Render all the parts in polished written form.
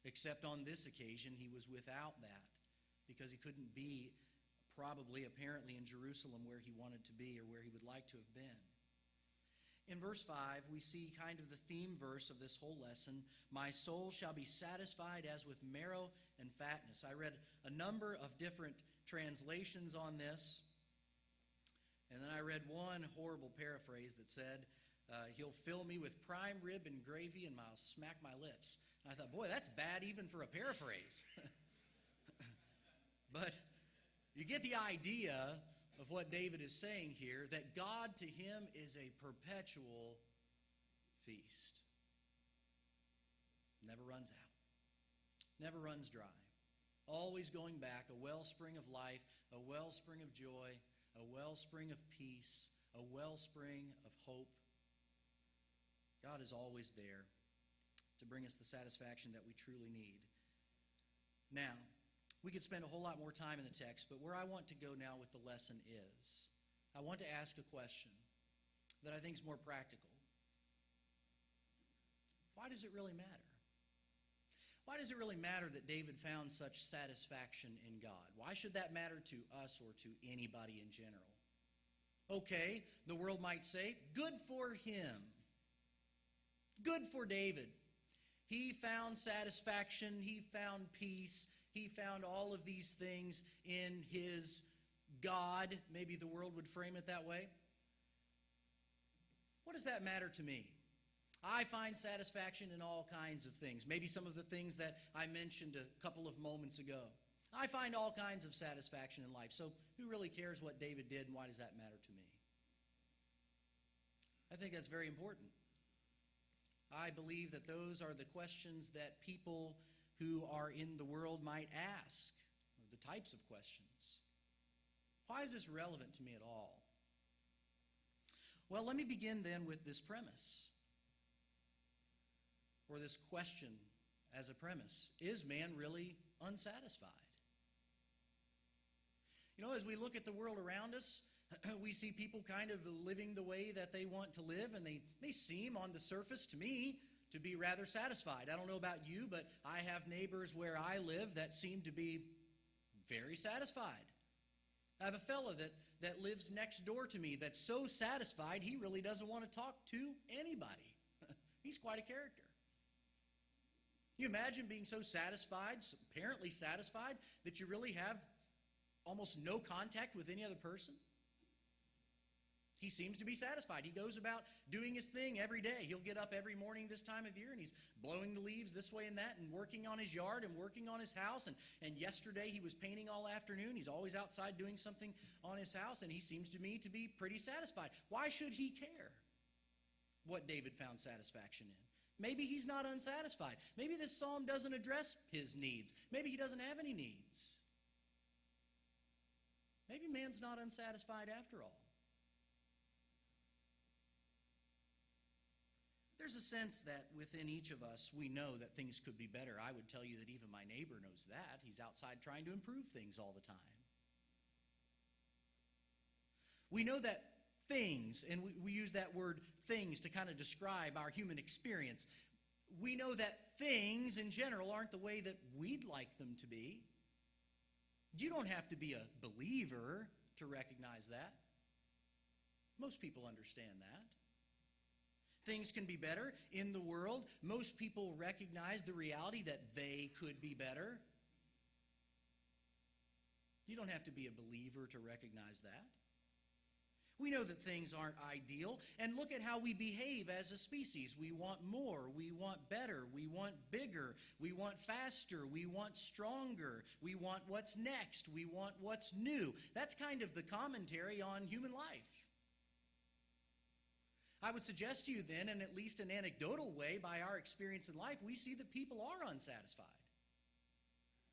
except on this occasion he was without that because he couldn't be apparently in Jerusalem where he wanted to be or where he would like to have been. In verse 5, we see kind of the theme verse of this whole lesson. My soul shall be satisfied as with marrow and fatness. I read a number of different translations on this, and then I read one horrible paraphrase that said, he'll fill me with prime rib and gravy and I'll smack my lips. And I thought, boy, that's bad even for a paraphrase. But you get the idea of what David is saying here, that God to him is a perpetual feast. Never runs out. Never runs dry. Always going back, a wellspring of life, a wellspring of joy, a wellspring of peace, a wellspring of hope. God is always there to bring us the satisfaction that we truly need. Now, we could spend a whole lot more time in the text, but where I want to go now with the lesson is, I want to ask a question that I think is more practical. Why does it really matter? Why does it really matter that David found such satisfaction in God? Why should that matter to us or to anybody in general? Okay, the world might say, good for him. Good for David. He found satisfaction, he found peace, he found all of these things in his God. Maybe the world would frame it that way. What does that matter to me? I find satisfaction in all kinds of things. Maybe some of the things that I mentioned a couple of moments ago. I find all kinds of satisfaction in life. So who really cares what David did and why does that matter to me? I think that's very important. I believe that those are the questions that people who are in the world might ask, the types of questions. Why is this relevant to me at all? Well, let me begin then with this premise, or this question as a premise. Is man really unsatisfied? You know, as we look at the world around us, we see people kind of living the way that they want to live, and they seem on the surface to me to be rather satisfied. I don't know about you, but I have neighbors where I live that seem to be very satisfied. I have a fellow that lives next door to me that's so satisfied he really doesn't want to talk to anybody. He's quite a character. You imagine being so satisfied, apparently satisfied, that you really have almost no contact with any other person? He seems to be satisfied. He goes about doing his thing every day. He'll get up every morning this time of year, and he's blowing the leaves this way and that and working on his yard and working on his house. And yesterday he was painting all afternoon. He's always outside doing something on his house, and he seems to me to be pretty satisfied. Why should he care what David found satisfaction in? Maybe he's not unsatisfied. Maybe this psalm doesn't address his needs. Maybe he doesn't have any needs. Maybe man's not unsatisfied after all. There's a sense that within each of us, we know that things could be better. I would tell you that even my neighbor knows that. He's outside trying to improve things all the time. We know that things, and we use that word things to kind of describe our human experience. We know that things in general aren't the way that we'd like them to be. You don't have to be a believer to recognize that. Most people understand that. Things can be better in the world. Most people recognize the reality that they could be better. You don't have to be a believer to recognize that. We know that things aren't ideal, and look at how we behave as a species. We want more, we want better, we want bigger, we want faster, we want stronger, we want what's next, we want what's new. That's kind of the commentary on human life. I would suggest to you then, in at least an anecdotal way, by our experience in life, we see that people are unsatisfied.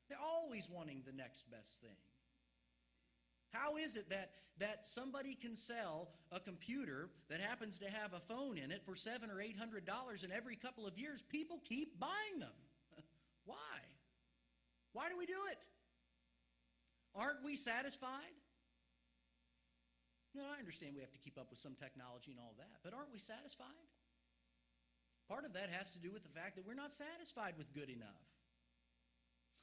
They're always wanting the next best thing. How is it that somebody can sell a computer that happens to have a phone in it for $700 or $800, and every couple of years people keep buying them? Why? Why do we do it? Aren't we satisfied? You know, I understand we have to keep up with some technology and all that, but aren't we satisfied? Part of that has to do with the fact that we're not satisfied with good enough.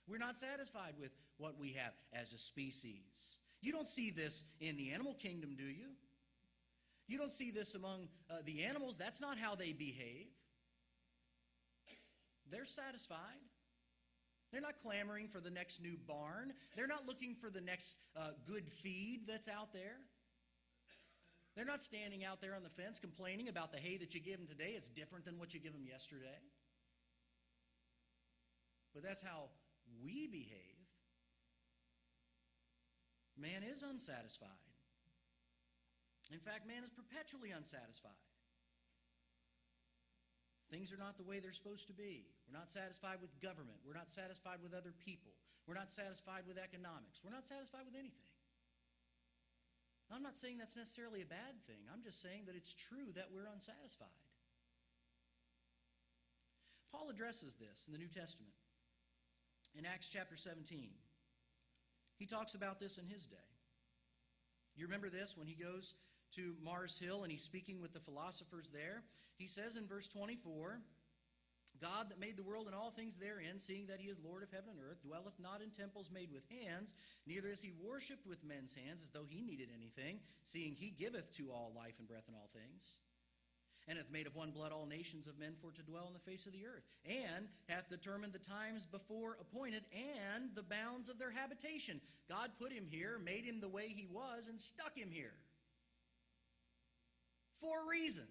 We're not satisfied with what we have as a species. You don't see this in the animal kingdom, do you? You don't see this among the animals. That's not how they behave. They're satisfied. They're not clamoring for the next new barn. They're not looking for the next good feed that's out there. They're not standing out there on the fence complaining about the hay that you give them today. It's different than what you give them yesterday. But that's how we behave. Man is unsatisfied. In fact, man is perpetually unsatisfied. Things are not the way they're supposed to be. We're not satisfied with government. We're not satisfied with other people. We're not satisfied with economics. We're not satisfied with anything. I'm not saying that's necessarily a bad thing. I'm just saying that it's true that we're unsatisfied. Paul addresses this in the New Testament. In Acts chapter 17, he talks about this in his day. You remember this when he goes to Mars Hill and he's speaking with the philosophers there. He says in verse 24, God that made the world and all things therein, seeing that he is Lord of heaven and earth, dwelleth not in temples made with hands, neither is he worshipped with men's hands as though he needed anything, seeing he giveth to all life and breath and all things, and hath made of one blood all nations of men for to dwell on the face of the earth, and hath determined the times before appointed and the bounds of their habitation. God put him here, made him the way he was, and stuck him here for a reason.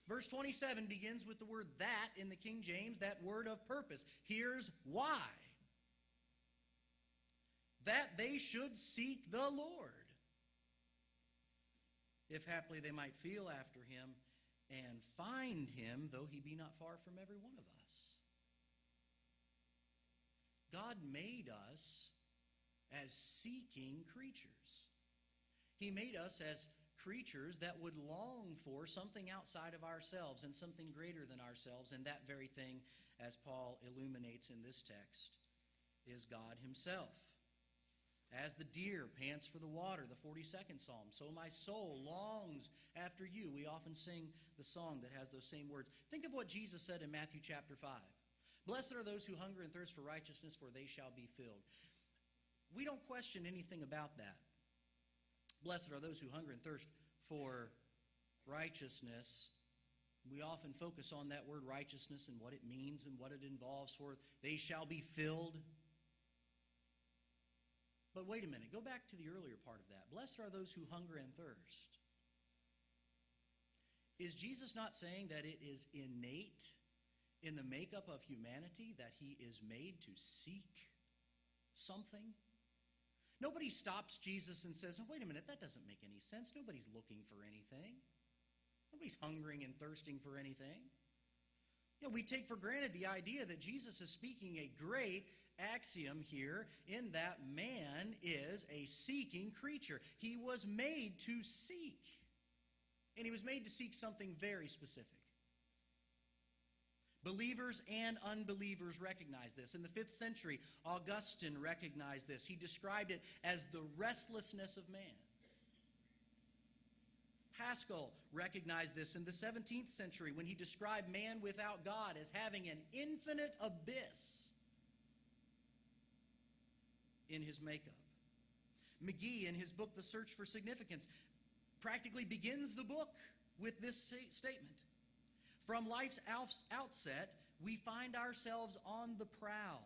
Verse 27 begins with the word that in the King James, that word of purpose. Here's why. That they should seek the Lord, if haply they might feel after him and find him, though he be not far from every one of us. God made us as seeking creatures. He made us as creatures that would long for something outside of ourselves and something greater than ourselves, and that very thing, as Paul illuminates in this text, is God himself. As the deer pants for the water, the 42nd Psalm, so my soul longs after you. We often sing the song that has those same words. Think of what Jesus said in Matthew chapter 5. Blessed are those who hunger and thirst for righteousness, for they shall be filled. We don't question anything about that. Blessed are those who hunger and thirst for righteousness. We often focus on that word righteousness and what it means and what it involves, for they shall be filled. But wait a minute, go back to the earlier part of that. Blessed are those who hunger and thirst. Is Jesus not saying that it is innate in the makeup of humanity that he is made to seek something? Nobody stops Jesus and says, oh, wait a minute, that doesn't make any sense. Nobody's looking for anything. Nobody's hungering and thirsting for anything. You know, we take for granted the idea that Jesus is speaking a great axiom here in that man is a seeking creature. He was made to seek. And he was made to seek something very specific. Believers and unbelievers recognize this. In the 5th century, Augustine recognized this. He described it as the restlessness of man. Haskell recognized this in the 17th century when he described man without God as having an infinite abyss in his makeup. McGee, in his book, The Search for Significance, practically begins the book with this statement. From life's outset, we find ourselves on the prowl,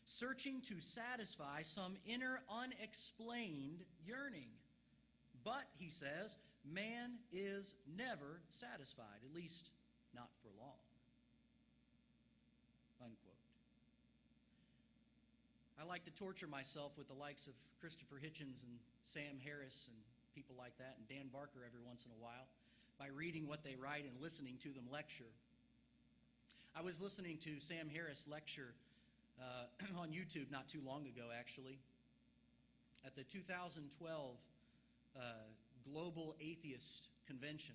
searching to satisfy some inner unexplained yearning. But, he says, man is never satisfied, at least not for long. Unquote. I like to torture myself with the likes of Christopher Hitchens and Sam Harris and people like that, and Dan Barker every once in a while, by reading what they write and listening to them lecture. I was listening to Sam Harris lecture on YouTube not too long ago, actually, at the 2012 Global Atheist Convention.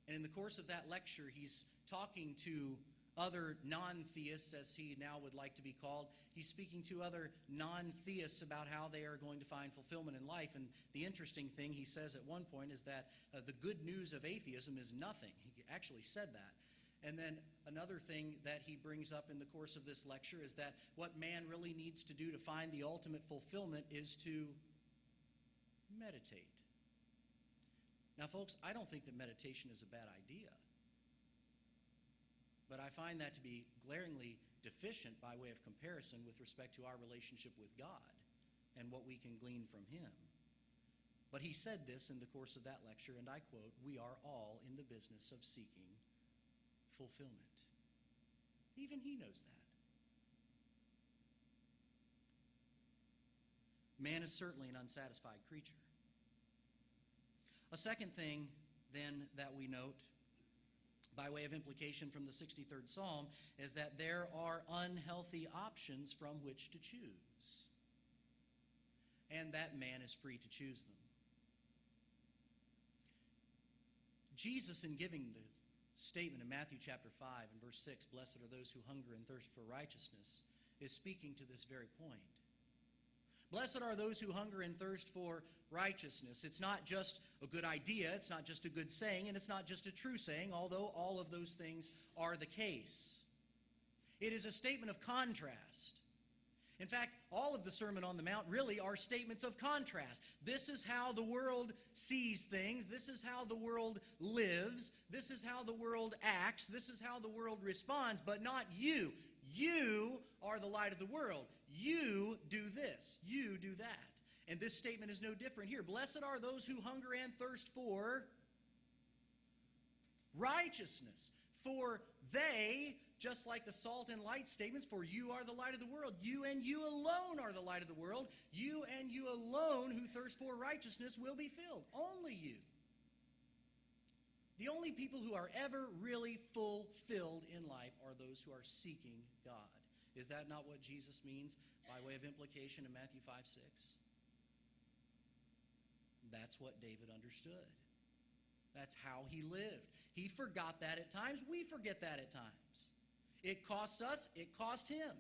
And in the course of that lecture, he's talking to other non-theists, as he now would like to be called. He's speaking to other non-theists about how they are going to find fulfillment in life. And the interesting thing he says at one point is that the good news of atheism is nothing. He actually said that. And then another thing that he brings up in the course of this lecture is that what man really needs to do to find the ultimate fulfillment is to meditate. Now, folks, I don't think that meditation is a bad idea. But I find that to be glaringly deficient by way of comparison with respect to our relationship with God and what we can glean from Him. But he said this in the course of that lecture, and I quote, "We are all in the business of seeking fulfillment." Even he knows that. Man is certainly an unsatisfied creature. A second thing, then, that we note, by way of implication from the 63rd Psalm, is that there are unhealthy options from which to choose, and that man is free to choose them. Jesus, in giving the statement in Matthew chapter 5 and verse 6, "Blessed are those who hunger and thirst for righteousness," is speaking to this very point. Blessed are those who hunger and thirst for righteousness. It's not just a good idea, it's not just a good saying, and it's not just a true saying, although all of those things are the case. It is a statement of contrast. In fact, all of the Sermon on the Mount really are statements of contrast. This is how the world sees things. This is how the world lives. This is how the world acts. This is how the world responds, but not you. You are the light of the world. You do this. You do that. And this statement is no different here. Blessed are those who hunger and thirst for righteousness. For they, just like the salt and light statements, for you are the light of the world. You and you alone are the light of the world. You and you alone who thirst for righteousness will be filled. Only you. The only people who are ever really fulfilled in life are those who are seeking God. Is that not what Jesus means by way of implication in Matthew 5:6? That's what David understood. That's how he lived. He forgot that at times. We forget that at times. It costs us. It cost him.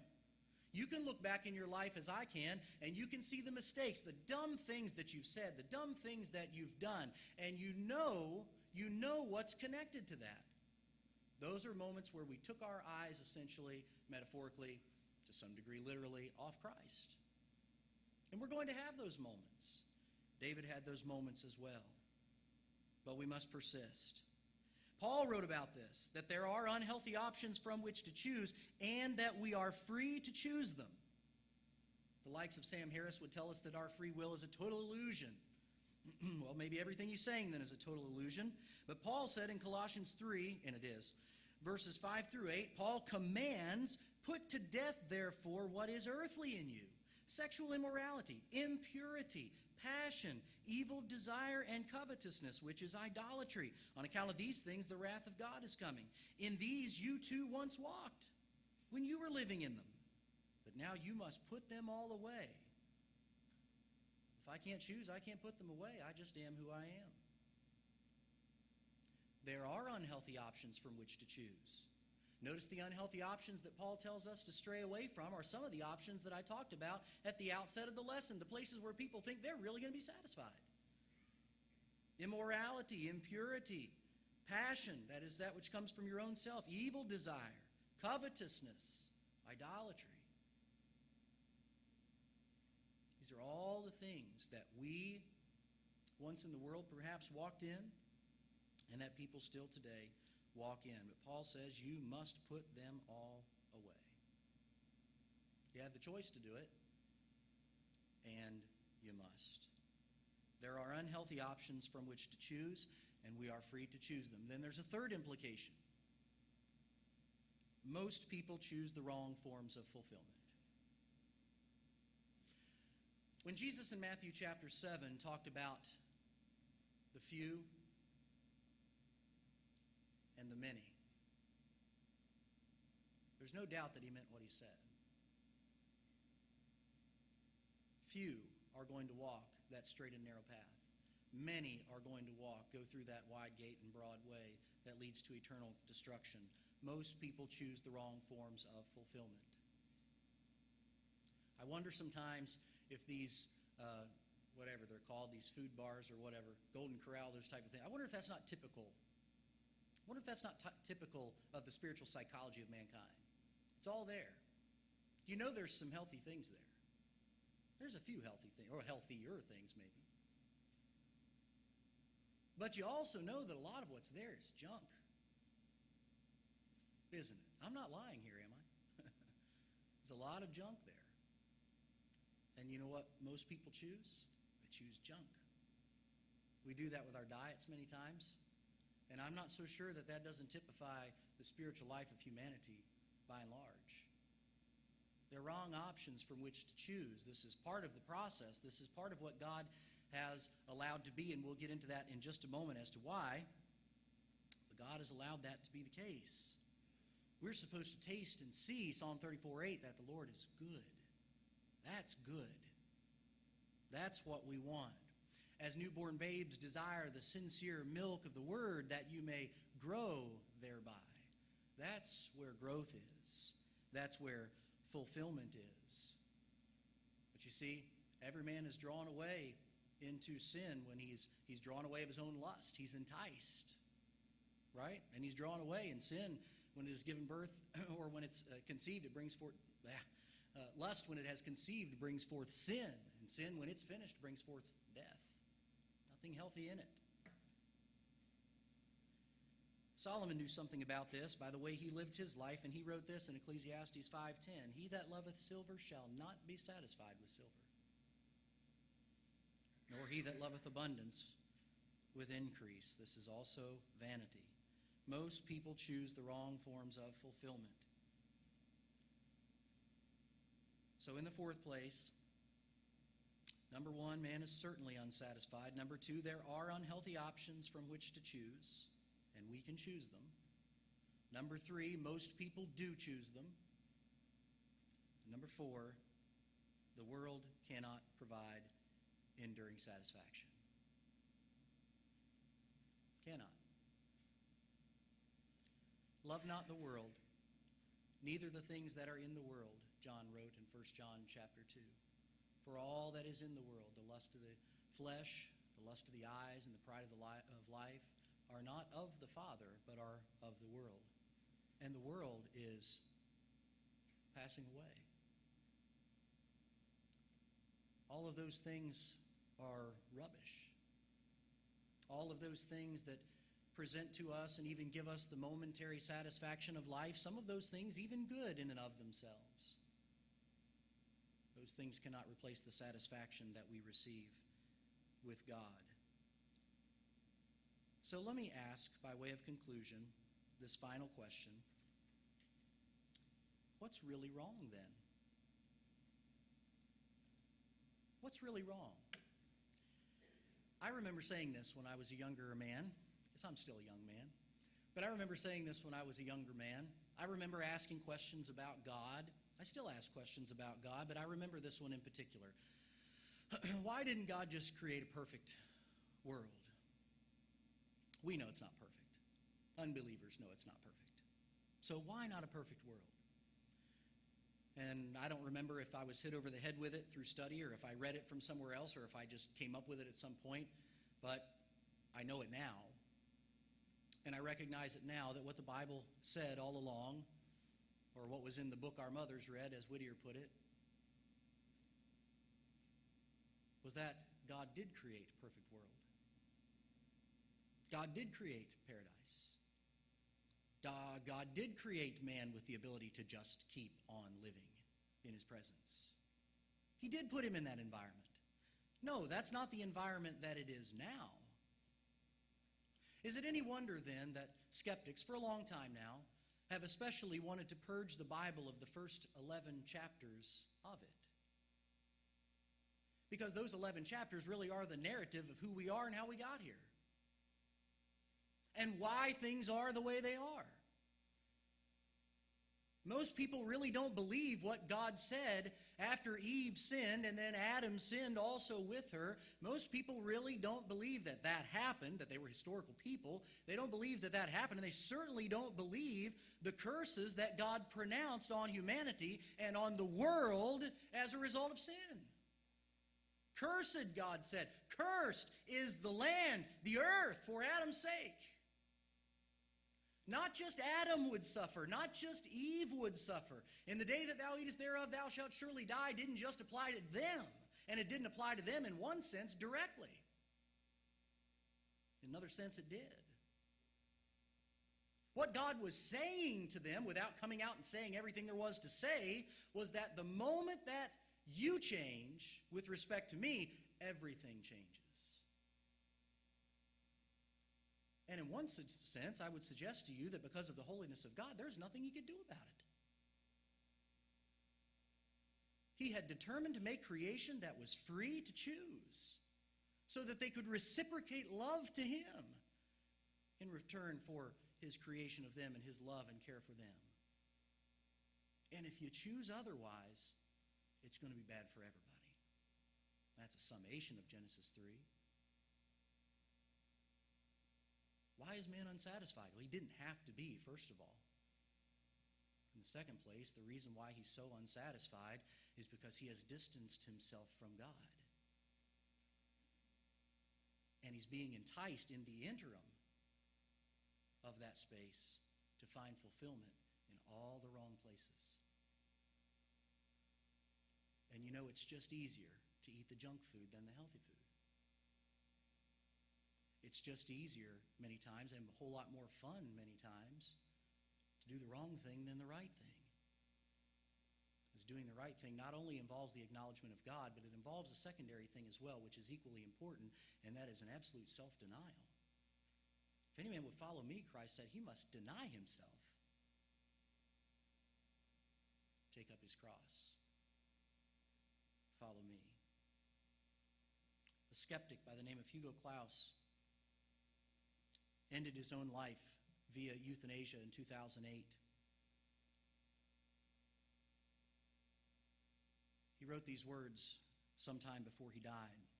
You can look back in your life as I can, and you can see the mistakes, the dumb things that you've said, the dumb things that you've done, and you know what's connected to that. Those are moments where we took our eyes, essentially, metaphorically, to some degree, literally, off Christ. And we're going to have those moments. David had those moments as well. But we must persist. Paul wrote about this, that there are unhealthy options from which to choose, and that we are free to choose them. The likes of Sam Harris would tell us that our free will is a total illusion. Well, maybe everything he's saying then is a total illusion. But Paul said in Colossians 3, and it is, verses 5 through 8, Paul commands, "Put to death, therefore, what is earthly in you, sexual immorality, impurity, passion, evil desire, and covetousness, which is idolatry. On account of these things, the wrath of God is coming. In these you too once walked, when you were living in them. But now you must put them all away." If I can't choose, I can't put them away. I just am who I am. There are unhealthy options from which to choose. Notice the unhealthy options that Paul tells us to stray away from are some of the options that I talked about at the outset of the lesson, the places where people think they're really going to be satisfied. Immorality, impurity, passion, that is that which comes from your own self, evil desire, covetousness, idolatry. These are all the things that we, once in the world, perhaps walked in, and that people still today walk in. But Paul says you must put them all away. You have the choice to do it, and you must. There are unhealthy options from which to choose, and we are free to choose them. Then there's a third implication. Most people choose the wrong forms of fulfillment. When Jesus in Matthew chapter 7 talked about the few and the many, there's no doubt that he meant what he said. Few are going to walk that straight and narrow path. Many are going to go through that wide gate and broad way that leads to eternal destruction. Most people choose the wrong forms of fulfillment. I wonder sometimes if these, whatever they're called, these food bars or whatever, Golden Corral, those type of things, I wonder if that's not typical I wonder if that's not typical of the spiritual psychology of mankind. It's all there. You know there's some healthy things there. There's a few healthy things, or healthier things maybe. But you also know that a lot of what's there is junk. Isn't it? I'm not lying here, am I? There's a lot of junk there. And you know what most people choose? They choose junk. We do that with our diets many times. And I'm not so sure that that doesn't typify the spiritual life of humanity by and large. They're wrong options from which to choose. This is part of the process. This is part of what God has allowed to be, and we'll get into that in just a moment as to why. But God has allowed that to be the case. We're supposed to taste and see, Psalm 34:8, that the Lord is good. That's good. That's what we want. As newborn babes desire the sincere milk of the word, that you may grow thereby. That's where growth is. That's where fulfillment is. But you see, every man is drawn away into sin when he's drawn away of his own lust. He's enticed, right? And he's drawn away in sin when it is given birth, or when it's conceived, it brings forth lust. When it has conceived, brings forth sin, and sin, when it's finished, brings forth death. Nothing healthy in it. Solomon knew something about this by the way he lived his life, and he wrote this in Ecclesiastes 5:10. He that loveth silver shall not be satisfied with silver, nor he that loveth abundance with increase. This is also vanity. Most people choose the wrong forms of fulfillment. So in the fourth place, number one, man is certainly unsatisfied. Number two, there are unhealthy options from which to choose, and we can choose them. Number three, most people do choose them. Number four, the world cannot provide enduring satisfaction. Cannot. Love not the world, neither the things that are in the world, John wrote in 1 John chapter 2. For all that is in the world, the lust of the flesh, the lust of the eyes, and the pride of life, are not of the Father, but are of the world. And the world is passing away. All of those things are rubbish. All of those things that present to us and even give us the momentary satisfaction of life, some of those things even good in and of themselves. Those things cannot replace the satisfaction that we receive with God. So let me ask, by way of conclusion, this final question. What's really wrong then? What's really wrong? I remember saying this when I was a younger man. I guess I'm still a young man. But I remember saying this when I was a younger man. I remember asking questions about God. I still ask questions about God, but I remember this one in particular. Why didn't God just create a perfect world? We know it's not perfect. Unbelievers know it's not perfect. So why not a perfect world? And I don't remember if I was hit over the head with it through study, or if I read it from somewhere else, or if I just came up with it at some point, but I know it now. And I recognize it now that what the Bible said all along, or what was in the book our mothers read, as Whittier put it, was that God did create a perfect world. God did create paradise. God did create man with the ability to just keep on living in his presence. He did put him in that environment. No, that's not the environment that it is now. Is it any wonder then that skeptics, for a long time now, have especially wanted to purge the Bible of the first 11 chapters of it? Because those 11 chapters really are the narrative of who we are and how we got here, and why things are the way they are. Most people really don't believe what God said after Eve sinned and then Adam sinned also with her. Most people really don't believe that that happened, that they were historical people. They don't believe that that happened, and they certainly don't believe the curses that God pronounced on humanity and on the world as a result of sin. Cursed, God said. Cursed is the land, the earth, for Adam's sake. Not just Adam would suffer, not just Eve would suffer. In the day that thou eatest thereof, thou shalt surely die didn't just apply to them. And it didn't apply to them in one sense directly. In another sense, it did. What God was saying to them, without coming out and saying everything there was to say, was that the moment that you change with respect to me, everything changes. And in one sense, I would suggest to you that because of the holiness of God, there's nothing he could do about it. He had determined to make creation that was free to choose, so that they could reciprocate love to him in return for his creation of them and his love and care for them. And if you choose otherwise, it's going to be bad for everybody. That's a summation of Genesis 3. Why is man unsatisfied? Well, he didn't have to be, first of all. In the second place, the reason why he's so unsatisfied is because he has distanced himself from God. And he's being enticed in the interim of that space to find fulfillment in all the wrong places. And you know, it's just easier to eat the junk food than the healthy food. It's just easier many times, and a whole lot more fun many times, to do the wrong thing than the right thing. Because doing the right thing not only involves the acknowledgement of God, but it involves a secondary thing as well, which is equally important, and that is an absolute self-denial. If any man would follow me, Christ said, he must deny himself. Take up his cross. Follow me. A skeptic by the name of Hugo Claus ended his own life via euthanasia in 2008. He wrote these words sometime before he died.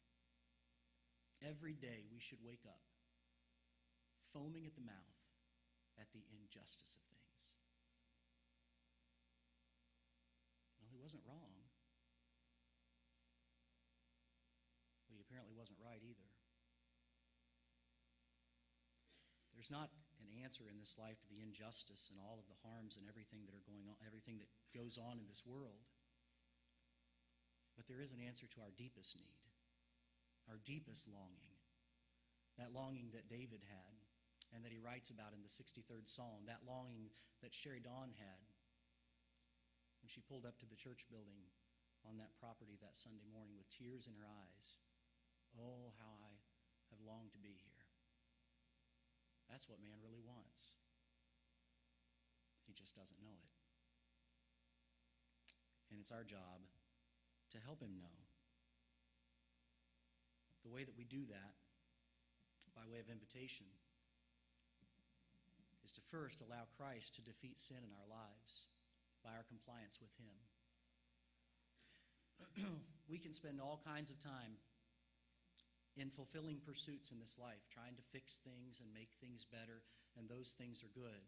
Every day we should wake up foaming at the mouth at the injustice of things. Well, he wasn't wrong. But he apparently wasn't right either. There's not an answer in this life to the injustice and all of the harms and everything that are going on, everything that goes on in this world. But there is an answer to our deepest need, our deepest longing, that longing that David had and that he writes about in the 63rd Psalm, that longing that Sherry Dawn had when she pulled up to the church building on that property that Sunday morning with tears in her eyes. Oh, how I have longed to be here. That's what man really wants. He just doesn't know it. And it's our job to help him know. The way that we do that, by way of invitation, is to first allow Christ to defeat sin in our lives by our compliance with him. We can spend all kinds of time in fulfilling pursuits in this life, trying to fix things and make things better, and those things are good.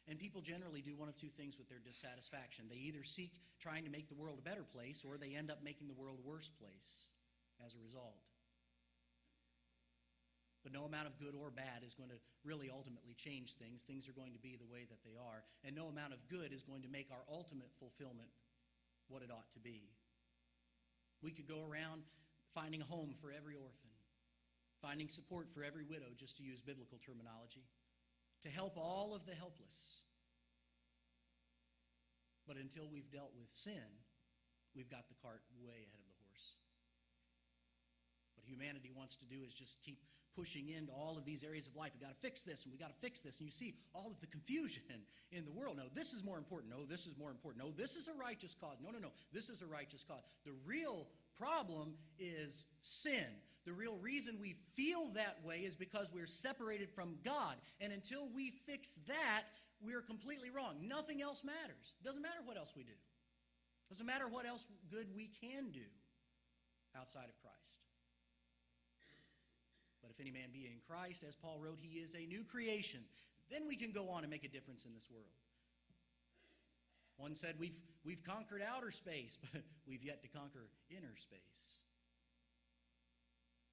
And people generally do one of two things with their dissatisfaction. They either seek trying to make the world a better place, or they end up making the world a worse place as a result. But no amount of good or bad is going to really ultimately change things. Things are going to be the way that they are. And no amount of good is going to make our ultimate fulfillment what it ought to be. We could go around finding a home for every orphan, finding support for every widow, just to use biblical terminology, to help all of the helpless. But until we've dealt with sin, we've got the cart way ahead of the horse. What humanity wants to do is just keep pushing into all of these areas of life. We've got to fix this, and we've got to fix this. And you see all of the confusion in the world. No, this is more important. No, this is more important. No, this is a righteous cause. No, this is a righteous cause. The real problem is sin. The real reason we feel that way is because we're separated from God. And until we fix that, we're completely wrong. Nothing else matters. It doesn't matter what else we do. It doesn't matter what else good we can do outside of Christ. But if any man be in Christ, as Paul wrote, he is a new creation. Then we can go on and make a difference in this world. One said we've conquered outer space, but we've yet to conquer inner space.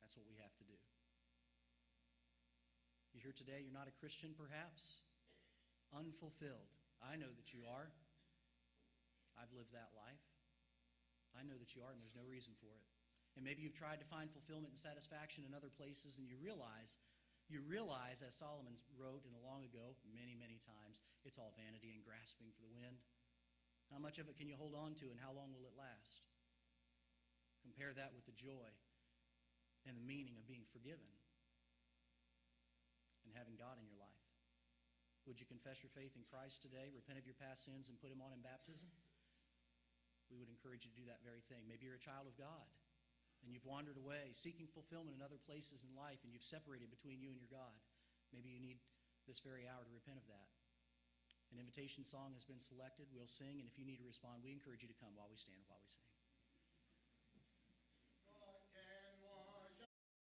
That's what we have to do. You You're here today, you're not a Christian perhaps? Unfulfilled. I know that you are. I've lived that life. I know that you are, and there's no reason for it. And maybe you've tried to find fulfillment and satisfaction in other places, and you realize, as Solomon wrote in a long ago, many, many times, it's all vanity and grasping for the wind. How much of it can you hold on to, and how long will it last? Compare that with the joy and the meaning of being forgiven and having God in your life. Would you confess your faith in Christ today, repent of your past sins, and put Him on in baptism? We would encourage you to do that very thing. Maybe you're a child of God, and you've wandered away, seeking fulfillment in other places in life, and you've separated between you and your God. Maybe you need this very hour to repent of that. An invitation song has been selected. We'll sing, and if you need to respond, we encourage you to come while we stand and while we sing.